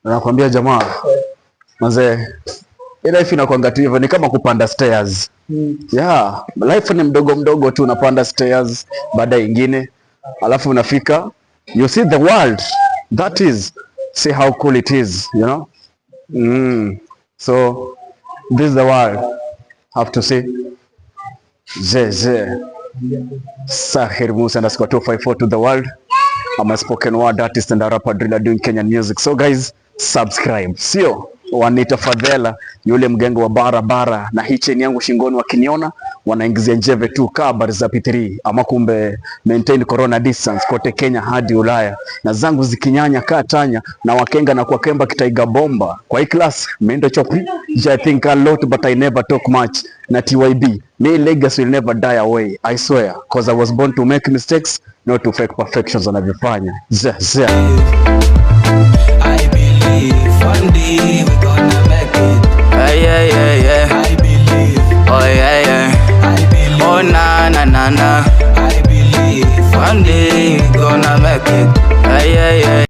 Nakwambia jamaa, manze, life inakuanga tu hivyo, ni kama kupanda stairs. Yeah, life ni mdogo mdogo tu, unapanda stairs baada nyingine, alafu unafika, you see the world. That is, see how cool it is, you know? So this is the world. Have to see. Sahir Musa _254 to the world. I'm a spoken word artist and a rapper driller doing Kenyan music. So guys, subscribe. Sio Wanita Fadhela, yule mgengo wa barabara, na hii cheni yangu shingoni wakiniona wanaingizia njeve tu kabari za P3, ama kumbe maintain corona distance kote Kenya hadi Ulaya, na zangu zikinyanya katanya na wakenga na kwa kemba kitaiga bomba. Kwa hii class mendo chopi, I think a lot but I never talk much. Na TYB, my legacy will never die away, I swear, cause I was born to make mistakes, not to fake perfections wanavyofanya. I believe one day we gonna make it. I believe. Oh yeah. I believe. Oh na. I believe one day we gonna make it.